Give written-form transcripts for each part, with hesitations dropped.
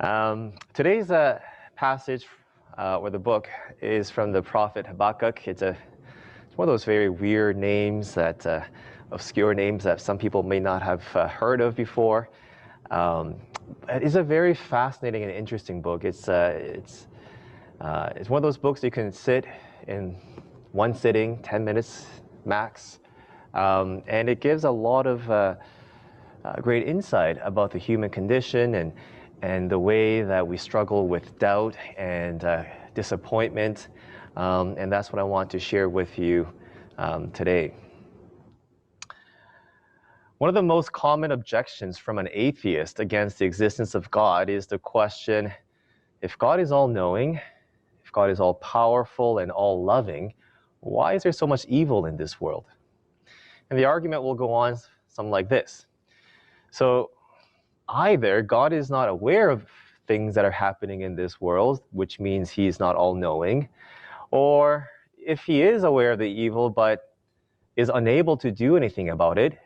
Today's passage or the book is from the prophet Habakkuk. It's one of those very weird names that obscure names that some people may not have heard of before. It is a very fascinating and interesting book. It's one of those books you can sit in one sitting, 10 minutes max, and it gives a lot of great insight about the human condition and the way that we struggle with doubt and disappointment. And that's what I want to share with you today. One of the most common objections from an atheist against the existence of God is the question, if God is all-knowing, if God is all-powerful and all-loving, why is there so much evil in this world? And the argument will go on something like this. So either God is not aware of things that are happening in this world, which means he's not all-knowing, or if he is aware of the evil but is unable to do anything about it,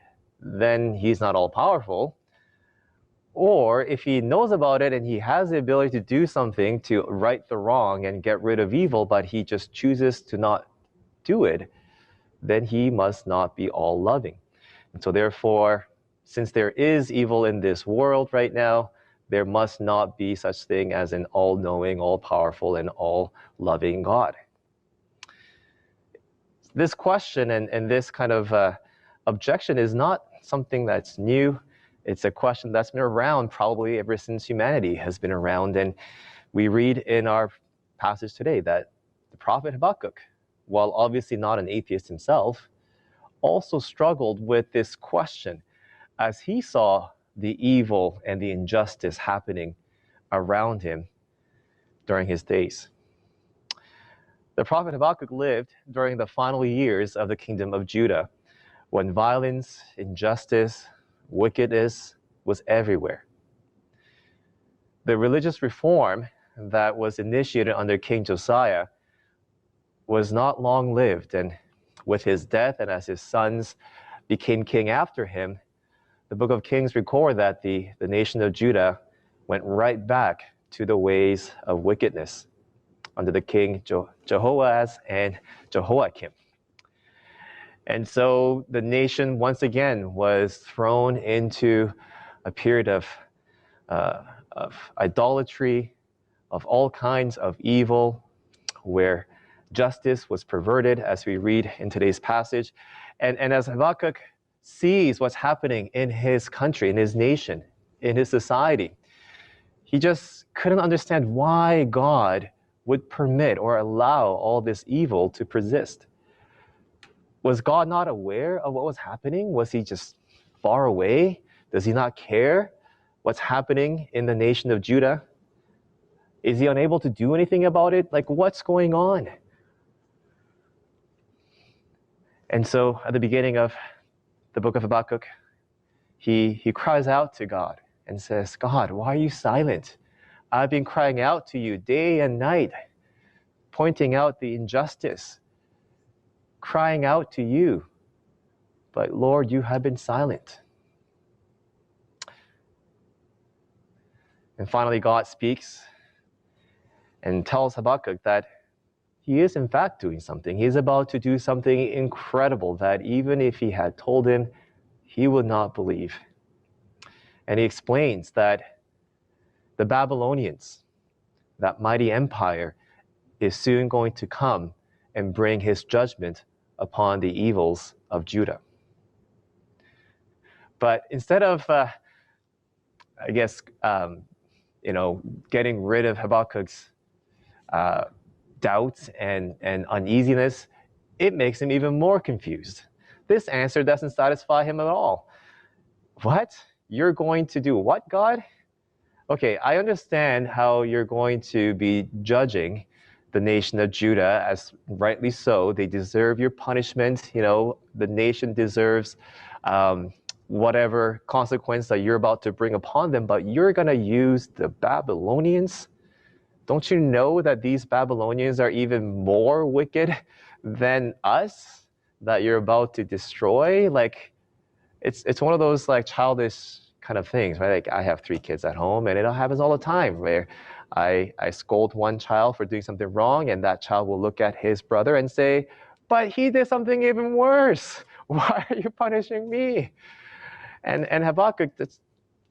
then he's not all-powerful. Or if he knows about it and he has the ability to do something to right the wrong and get rid of evil, but he just chooses to not do it, then he must not be all-loving. And so therefore, since there is evil in this world right now, there must not be such thing as an all-knowing, all-powerful, and all-loving God. This question and this kind of objection is not something that's new. It's a question that's been around probably ever since humanity has been around. And we read in our passage today that the prophet Habakkuk, while obviously not an atheist himself, also struggled with this question as he saw the evil and the injustice happening around him during his days. The prophet Habakkuk lived during the final years of the kingdom of Judah, when violence, injustice, wickedness was everywhere. The religious reform that was initiated under King Josiah was not long-lived, and with his death and as his sons became king after him, the book of Kings record that the nation of Judah went right back to the ways of wickedness under the king Jehoahaz and Jehoiakim. And so the nation once again was thrown into a period of idolatry, of all kinds of evil, where justice was perverted, as we read in today's passage. And as Habakkuk sees what's happening in his country, in his nation, in his society, he just couldn't understand why God would permit or allow all this evil to persist. Was God not aware of what was happening? Was he just far away? Does he not care what's happening in the nation of Judah? Is he unable to do anything about it? Like, what's going on? And so at the beginning of the book of Habakkuk, he cries out to God and says, God, why are you silent? I've been crying out to you day and night, pointing out the injustice, crying out to you, but Lord, you have been silent. And finally, God speaks and tells Habakkuk that he is in fact doing something. He is about to do something incredible that even if he had told him, he would not believe. And he explains that the Babylonians, that mighty empire, is soon going to come and bring his judgment upon the evils of Judah. But instead of, getting rid of Habakkuk's doubts and uneasiness, it makes him even more confused. This answer doesn't satisfy him at all. What? You're going to do what, God? Okay, I understand how you're going to be judging the nation of Judah, as rightly so. They deserve your punishment. The nation deserves whatever consequence that you're about to bring upon them, but you're going to use the Babylonians? Don't you know that these Babylonians are even more wicked than us that you're about to destroy? Like, it's one of those like childish kind of things, right? Like I have 3 kids at home, and it happens all the time where I scold one child for doing something wrong, and that child will look at his brother and say, but he did something even worse. Why are you punishing me? And Habakkuk just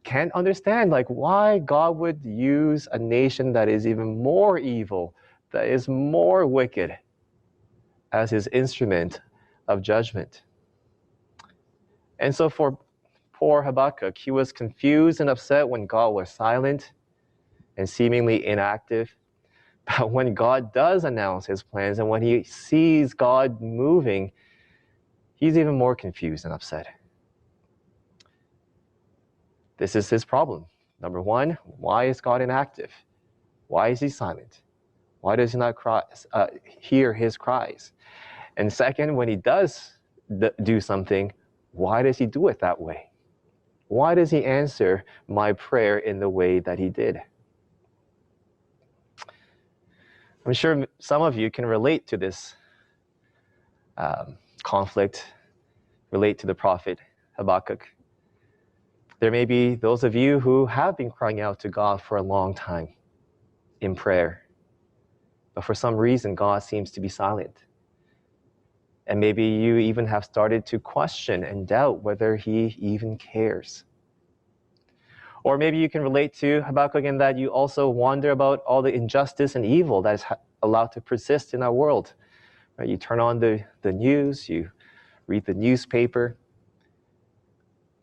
can't understand like why God would use a nation that is even more evil, that is more wicked, as his instrument of judgment. And so for poor Habakkuk, he was confused and upset when God was silent and seemingly inactive. But when God does announce his plans and when he sees God moving, he's even more confused and upset. This is his problem. Number 1, why is God inactive? Why is he silent? Why does he not hear his cries? And second, when he does do something, why does he do it that way? Why does he answer my prayer in the way that he did? I'm sure some of you can relate to this conflict, relate to the prophet Habakkuk. There may be those of you who have been crying out to God for a long time in prayer, but for some reason God seems to be silent. And maybe you even have started to question and doubt whether he even cares. Or maybe you can relate to Habakkuk in that you also wonder about all the injustice and evil that is allowed to persist in our world. Right? You turn on the news, you read the newspaper,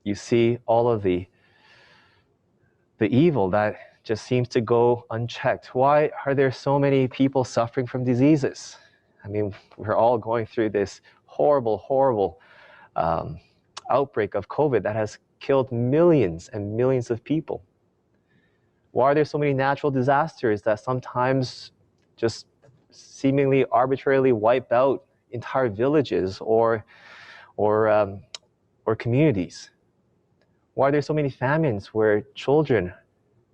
you see all of the evil that just seems to go unchecked. Why are there so many people suffering from diseases? I mean, we're all going through this horrible outbreak of COVID that has killed millions and millions of people. Why are there so many natural disasters that sometimes just seemingly arbitrarily wipe out entire villages or communities? Why are there so many famines where children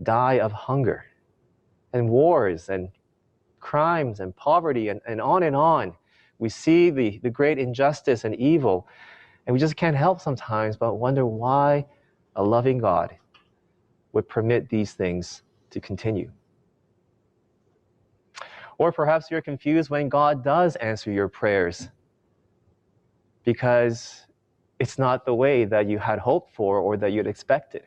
die of hunger, and wars and crimes and poverty and on and on? We see the great injustice and evil, and we just can't help sometimes but wonder why a loving God would permit these things to continue. Or perhaps you're confused when God does answer your prayers because it's not the way that you had hoped for or that you'd expected.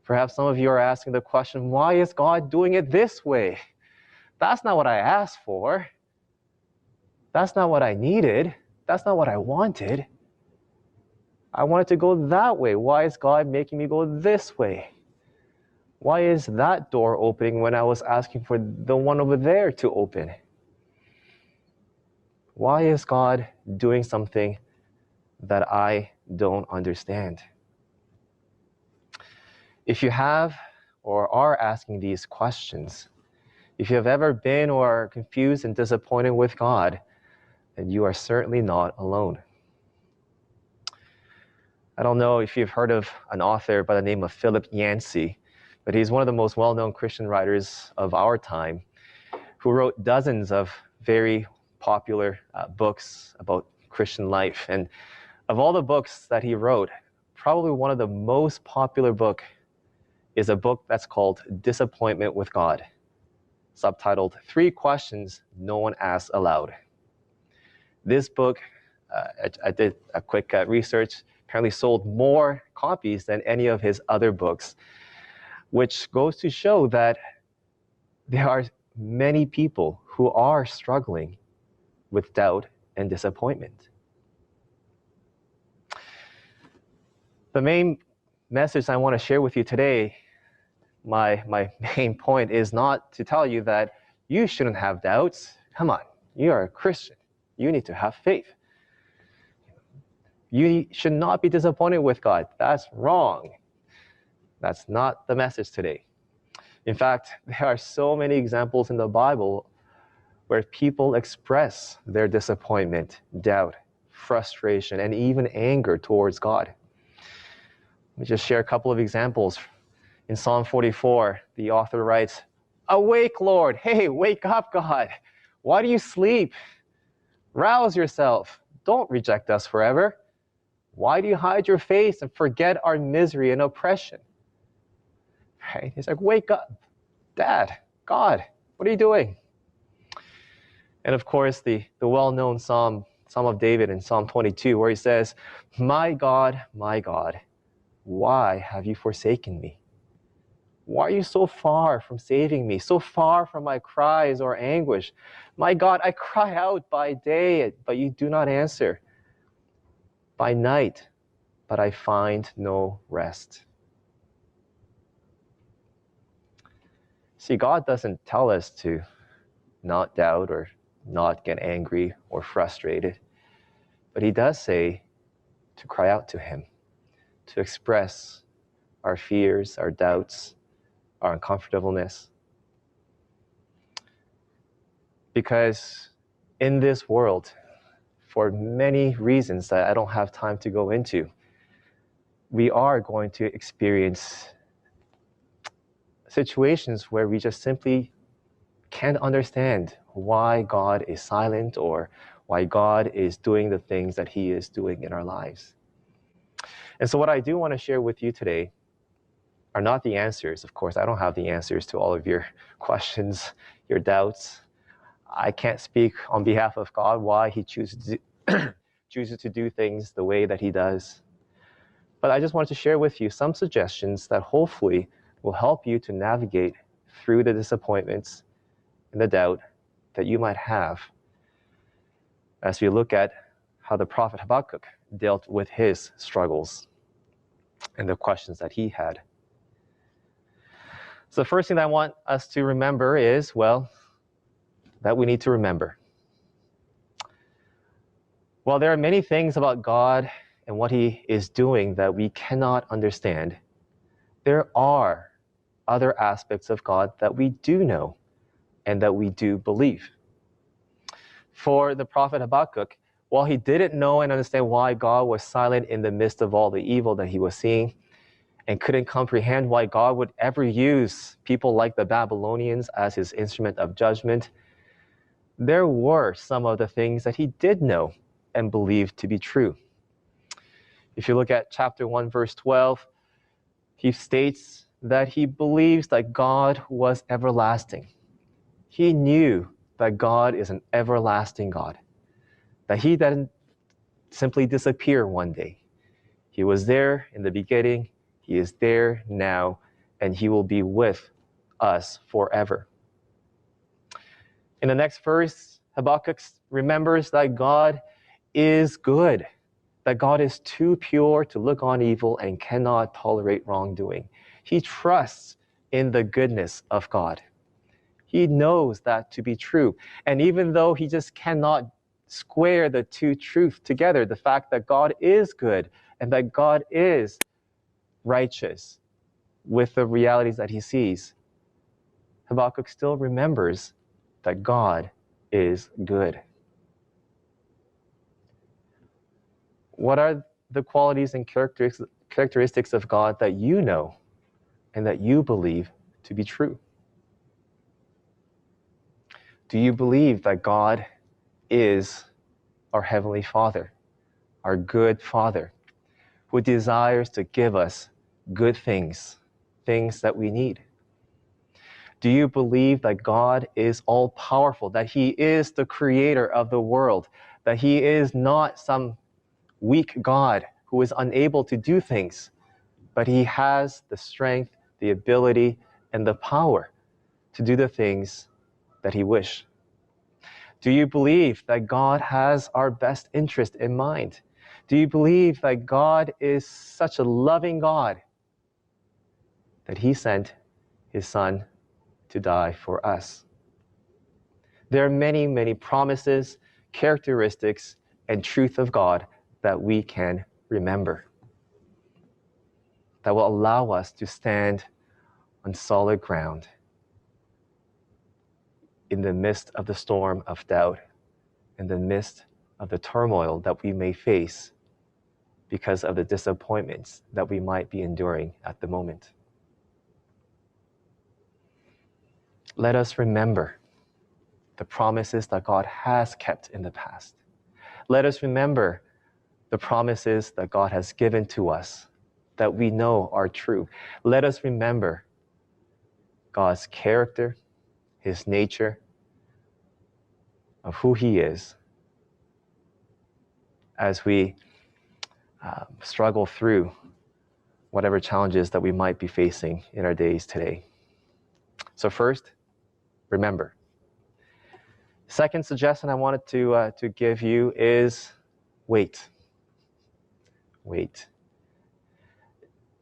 Perhaps some of you are asking the question, why is God doing it this way? That's not what I asked for. That's not what I needed. That's not what I wanted. I wanted to go that way. Why is God making me go this way? Why is that door opening when I was asking for the one over there to open? Why is God doing something that I don't understand? If you have or are asking these questions, if you have ever been or are confused and disappointed with God, then you are certainly not alone. I don't know if you've heard of an author by the name of Philip Yancey, but he's one of the most well-known Christian writers of our time, who wrote dozens of very popular books about Christian life. And of all the books that he wrote, probably one of the most popular book is a book that's called Disappointment with God, subtitled 3 Questions No One Asks Aloud. This book, I did a quick research, apparently sold more copies than any of his other books, which goes to show that there are many people who are struggling with doubt and disappointment. The main message I want to share with you today, my main point, is not to tell you that you shouldn't have doubts. Come on, you are a Christian. You need to have faith. You should not be disappointed with God. That's wrong. That's not the message today. In fact, there are so many examples in the Bible where people express their disappointment, doubt, frustration, and even anger towards God. Let me just share a couple of examples. In Psalm 44, the author writes, "Awake, Lord. Hey, wake up, God. Why do you sleep? Rouse yourself. Don't reject us forever. Why do you hide your face and forget our misery and oppression? Right? He's like, wake up, Dad, God, what are you doing? And of course, the well-known Psalm of David in Psalm 22, where he says, my God, why have you forsaken me? Why are you so far from saving me, so far from my cries or anguish? My God, I cry out by day, but you do not answer. By night, but I find no rest. See, God doesn't tell us to not doubt or not get angry or frustrated, but he does say to cry out to him, to express our fears, our doubts, our uncomfortableness. Because in this world, for many reasons that I don't have time to go into, we are going to experience situations where we just simply can't understand why God is silent or why God is doing the things that he is doing in our lives. And so what I do want to share with you today are not the answers. Of course, I don't have the answers to all of your questions, your doubts. I can't speak on behalf of God why he chooses to do things the way that he does. But I just wanted to share with you some suggestions that hopefully will help you to navigate through the disappointments and the doubt that you might have as we look at how the prophet Habakkuk dealt with his struggles and the questions that he had. So the first thing that I want us to remember is, well, that we need to remember. While there are many things about God and what he is doing that we cannot understand, there are other aspects of God that we do know and that we do believe. For the prophet Habakkuk, while he didn't know and understand why God was silent in the midst of all the evil that he was seeing, and couldn't comprehend why God would ever use people like the Babylonians as his instrument of judgment, there were some of the things that he did know and believed to be true. If you look at chapter 1, verse 12, he states that he believes that God was everlasting. He knew that God is an everlasting God, that he didn't simply disappear one day. He was there in the beginning, he is there now, and he will be with us forever. In the next verse, Habakkuk remembers that God is good, that God is too pure to look on evil and cannot tolerate wrongdoing. He trusts in the goodness of God. He knows that to be true. And even though he just cannot square the two truths together, the fact that God is good and that God is righteous with the realities that he sees, Habakkuk still remembers that God is good. What are the qualities and characteristics of God that you know and that you believe to be true? Do you believe that God is our Heavenly Father, our good Father, who desires to give us good things, things that we need? Do you believe that God is all-powerful, that he is the creator of the world, that he is not some weak God who is unable to do things, but he has the strength, the ability, and the power to do the things that he wishes? Do you believe that God has our best interest in mind? Do you believe that God is such a loving God that he sent his Son to die for us? There are many, many promises, characteristics, and truth of God that we can remember, that will allow us to stand on solid ground in the midst of the storm of doubt, in the midst of the turmoil that we may face because of the disappointments that we might be enduring at the moment. Let us remember the promises that God has kept in the past. Let us remember the promises that God has given to us that we know are true. Let us remember God's character, his nature, of who he is as we struggle through whatever challenges that we might be facing in our days today. So first, remember. Second suggestion I wanted to give you is wait. Wait.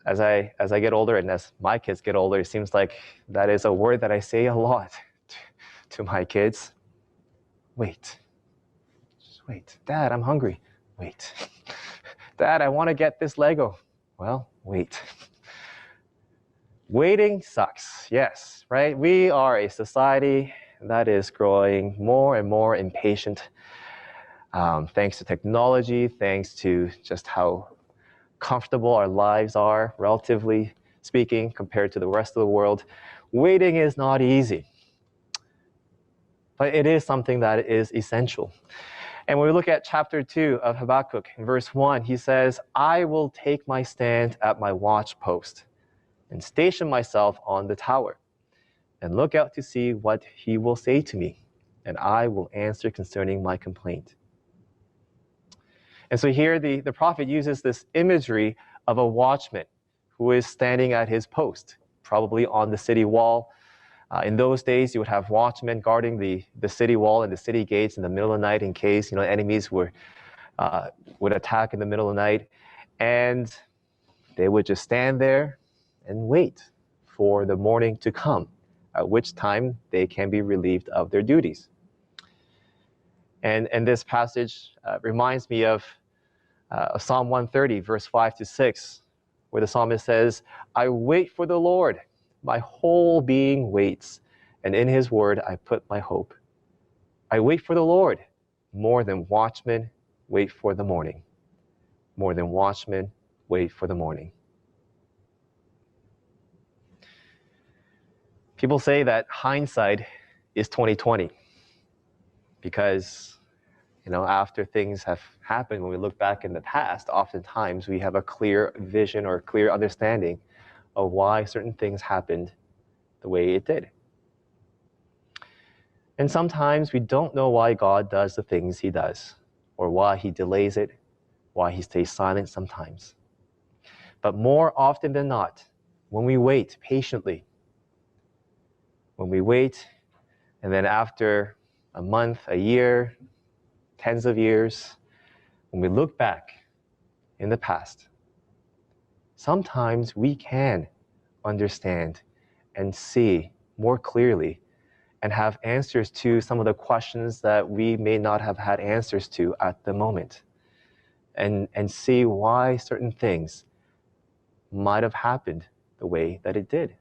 As I get older and as my kids get older, it seems like that is a word that I say a lot to my kids. Wait. Just wait. Dad, I'm hungry. Wait. Dad, I want to get this Lego. Well, wait. Waiting sucks, yes, right? We are a society that is growing more and more impatient, thanks to technology, thanks to just how comfortable our lives are, relatively speaking, compared to the rest of the world. Waiting is not easy, but it is something that is essential. And when we look at chapter 2 of Habakkuk, in verse 1, he says, I will take my stand at my watch post and station myself on the tower and look out to see what he will say to me, and I will answer concerning my complaint. And so here the prophet uses this imagery of a watchman who is standing at his post, probably on the city wall. In those days, you would have watchmen guarding the city wall and the city gates in the middle of the night in case enemies would attack in the middle of the night. And they would just stand there and wait for the morning to come, at which time they can be relieved of their duties. And this passage reminds me of Psalm 130, verse 5 to 6, where the psalmist says, I wait for the Lord, my whole being waits, and in his word I put my hope. I wait for the Lord, more than watchmen wait for the morning. More than watchmen wait for the morning. People say that hindsight is 20/20 because after things have happened, when we look back in the past, oftentimes we have a clear vision or a clear understanding of why certain things happened the way it did. And sometimes we don't know why God does the things he does, or why he delays it, why he stays silent sometimes. But more often than not, when we wait patiently, and then after a month, a year, tens of years, when we look back in the past, sometimes we can understand and see more clearly and have answers to some of the questions that we may not have had answers to at the moment, and see why certain things might have happened the way that it did.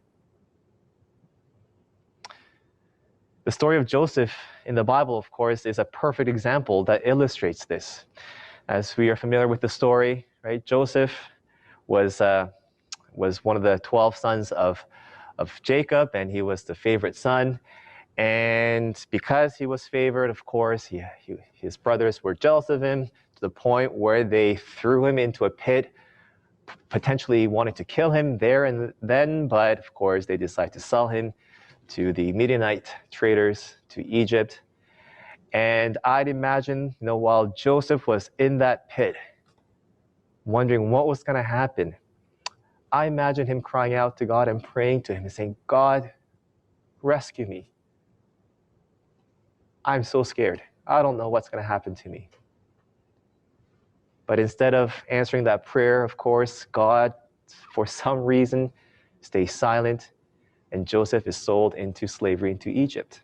The story of Joseph in the Bible, of course, is a perfect example that illustrates this. As we are familiar with the story, right? Joseph was one of the 12 sons of Jacob, and he was the favorite son. And because he was favored, of course, his brothers were jealous of him to the point where they threw him into a pit, potentially wanted to kill him there and then, but of course they decided to sell him to the Midianite traders to Egypt. And I'd imagine, while Joseph was in that pit, wondering what was going to happen, I imagine him crying out to God and praying to him and saying, God, rescue me. I'm so scared. I don't know what's going to happen to me. But instead of answering that prayer, of course, God, for some reason, stays silent, and Joseph is sold into slavery into Egypt.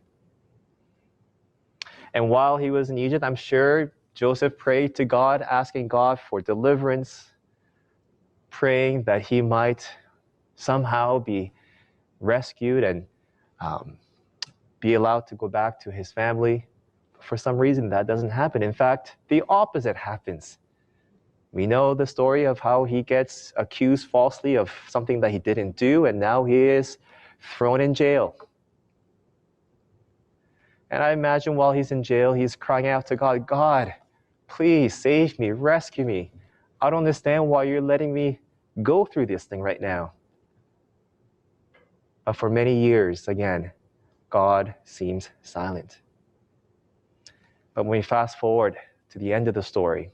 And while he was in Egypt, I'm sure Joseph prayed to God, asking God for deliverance, praying that he might somehow be rescued and be allowed to go back to his family. For some reason, that doesn't happen. In fact, the opposite happens. We know the story of how he gets accused falsely of something that he didn't do, and now he is thrown in jail. And I imagine while he's in jail, he's crying out to God, God, please save me, rescue me. I don't understand why you're letting me go through this thing right now. But for many years, again, God seems silent. But when we fast forward to the end of the story,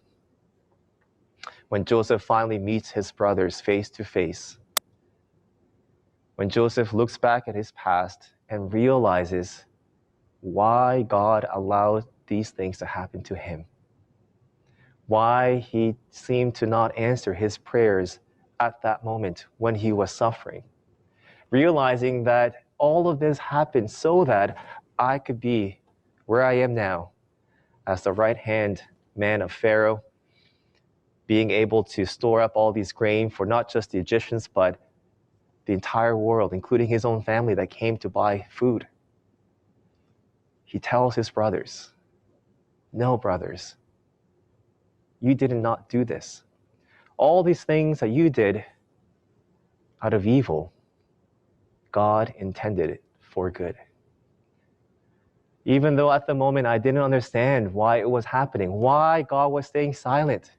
when Joseph finally meets his brothers face to face, when Joseph looks back at his past and realizes why God allowed these things to happen to him, why he seemed to not answer his prayers at that moment when he was suffering, realizing that all of this happened so that I could be where I am now as the right-hand man of Pharaoh, being able to store up all these grain for not just the Egyptians, but the entire world, including his own family that came to buy food. He tells his brothers, no, brothers, you did not do this. All these things that you did out of evil, God intended it for good. Even though at the moment I didn't understand why it was happening, why God was staying silent,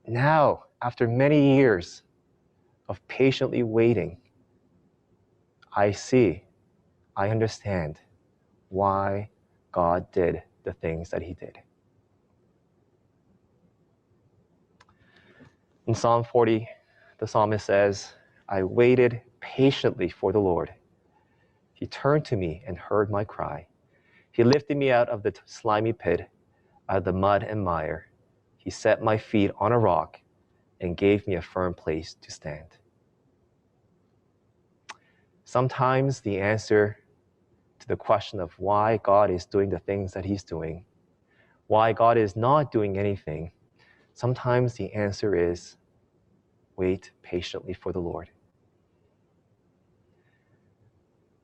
now, after many years of patiently waiting, I see, I understand why God did the things that he did. In Psalm 40, the psalmist says, I waited patiently for the Lord. He turned to me and heard my cry. He lifted me out of the slimy pit, out of the mud and mire. He set my feet on a rock and gave me a firm place to stand. Sometimes the answer to the question of why God is doing the things that he's doing, why God is not doing anything, sometimes the answer is wait patiently for the Lord.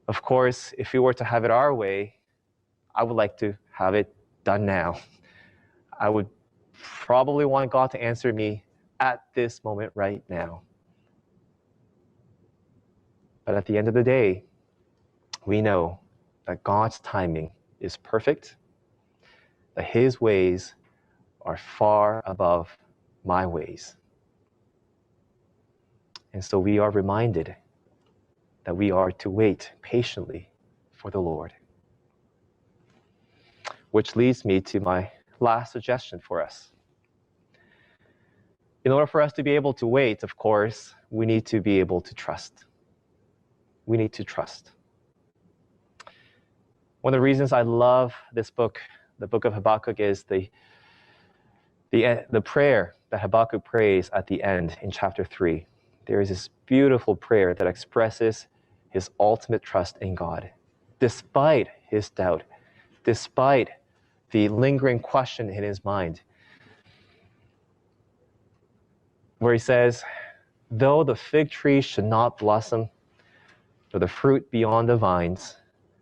Of course, if we were to have it our way, I would like to have it done now. I would probably want God to answer me at this moment right now. But at the end of the day, we know that God's timing is perfect, that his ways are far above my ways. And so we are reminded that we are to wait patiently for the Lord. Which leads me to my last suggestion for us. In order for us to be able to wait, of course, we need to be able to trust. We need to trust. One of the reasons I love this book, the book of Habakkuk, is the prayer that Habakkuk prays at the end in chapter 3. There is this beautiful prayer that expresses his ultimate trust in God, despite his doubt, despite the lingering question in his mind, where he says, though the fig tree should not blossom, nor the fruit be on the vines,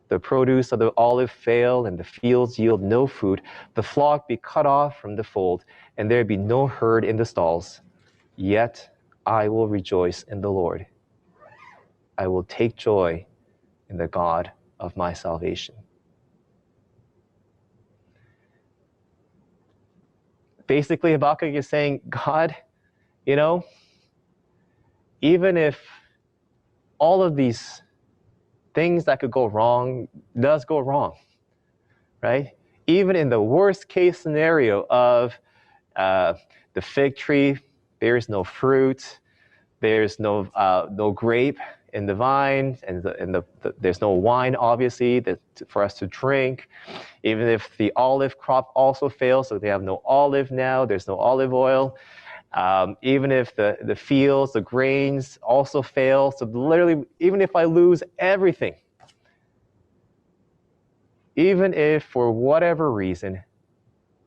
the produce of the olive fail, and the fields yield no food, the flock be cut off from the fold, and there be no herd in the stalls, yet I will rejoice in the Lord. I will take joy in the God of my salvation. Basically, Habakkuk is saying, God, even if all of these things that could go wrong does go wrong, right? Even in the worst case scenario of the fig tree, there's no fruit, there's no grape in the vine, and there's no wine, obviously, for us to drink. Even if the olive crop also fails, so they have no olive now, there's no olive oil. Even if the fields, the grains also fail, so literally, even if I lose everything, even if for whatever reason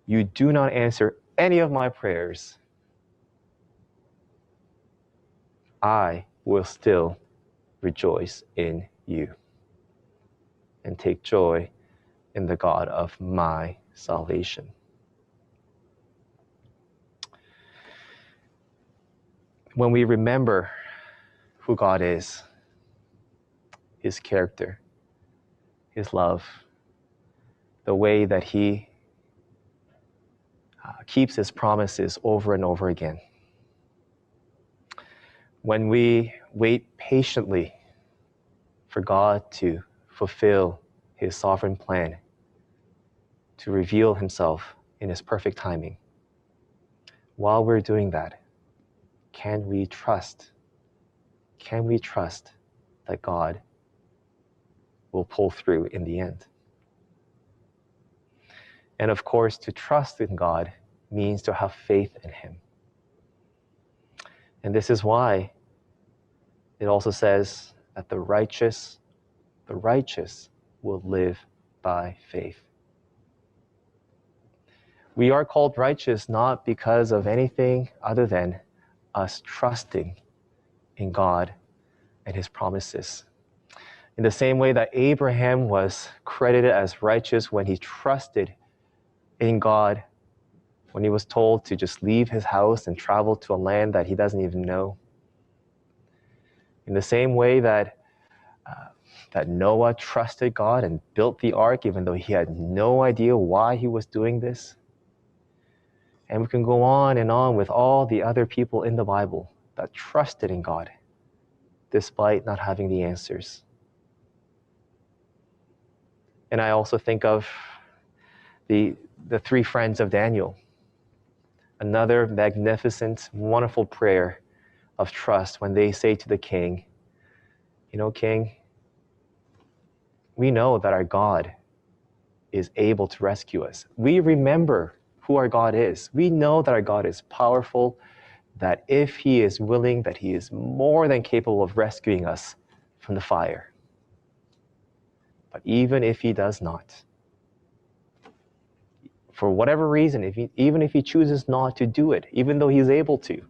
you do not answer any of my prayers, I will still rejoice in you and take joy in the God of my salvation. When we remember who God is, his character, his love, the way that he keeps his promises over and over again, when we wait patiently for God to fulfill his sovereign plan, to reveal himself in his perfect timing, while we're doing that, can we trust that God will pull through in the end? And of course, to trust in God means to have faith in him. And this is why it also says that the righteous will live by faith. We are called righteous not because of anything other than us trusting in God and his promises. In the same way that Abraham was credited as righteous when he trusted in God, when he was told to just leave his house and travel to a land that he doesn't even know. In the same way that Noah trusted God and built the ark even though he had no idea why he was doing this. And we can go on and on with all the other people in the Bible that trusted in God despite not having the answers. And I also think of the three friends of Daniel. Another magnificent, wonderful prayer of trust when they say to the king, you know, King, we know that our God is able to rescue us. We remember who our God is. We know that our God is powerful, that if he is willing, that he is more than capable of rescuing us from the fire. But even if he does not, for whatever reason, even if he chooses not to do it, even though he is able to,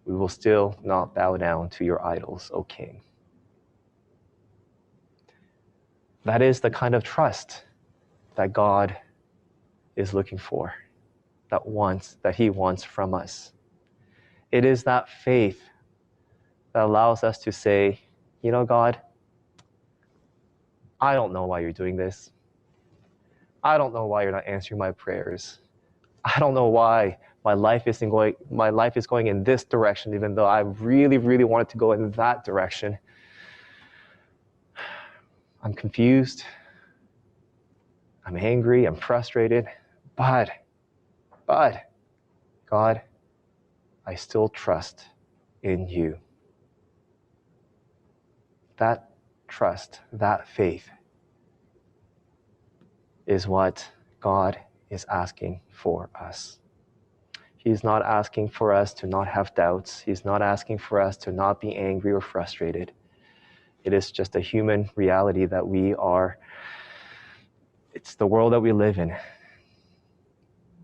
we will still not bow down to your idols, O King. That is the kind of trust that God is looking for, that he wants from us. It is that faith that allows us to say, you know, God, I don't know why you're doing this. I don't know why you're not answering my prayers. I don't know why my life is going in this direction, even though I really, really wanted to go in that direction. I'm confused. I'm angry. I'm frustrated. But, God, I still trust in you. That trust, that faith is what God is asking for us. He's not asking for us to not have doubts. He's not asking for us to not be angry or frustrated. It is just a human reality that it's the world that we live in.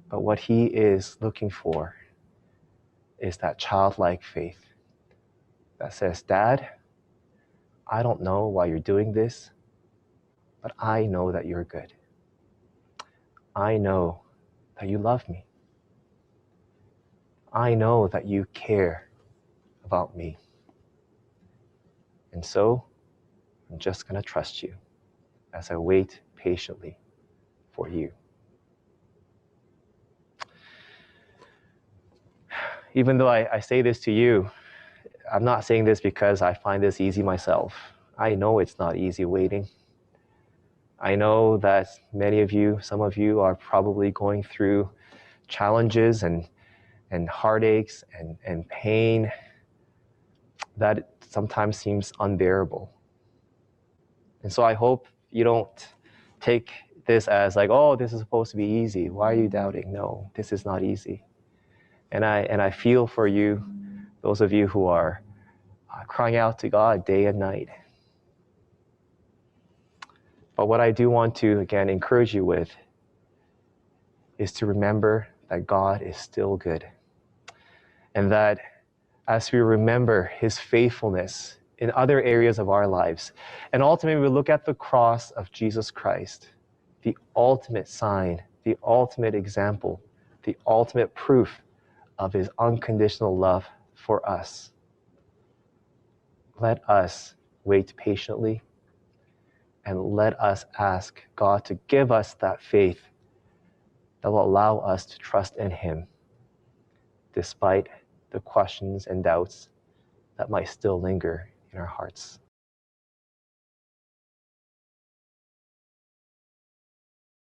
But what he is looking for is that childlike faith that says, Dad, I don't know why you're doing this, but I know that you're good. I know that you love me. I know that you care about me. And so, I'm just going to trust you as I wait patiently for you. Even though I say this to you, I'm not saying this because I find this easy myself. I know it's not easy waiting. I know that some of you are probably going through challenges and heartaches and pain that sometimes seems unbearable. And so I hope you don't take this as like, oh, this is supposed to be easy. Why are you doubting? No, this is not easy. And I feel for you, those of you who are crying out to God day and night. But what I do want to, again, encourage you with is to remember that God is still good. And that as we remember his faithfulness in other areas of our lives, and ultimately we look at the cross of Jesus Christ, the ultimate sign, the ultimate example, the ultimate proof of his unconditional love for us. Let us wait patiently and let us ask God to give us that faith that will allow us to trust in him despite the questions and doubts that might still linger in our hearts.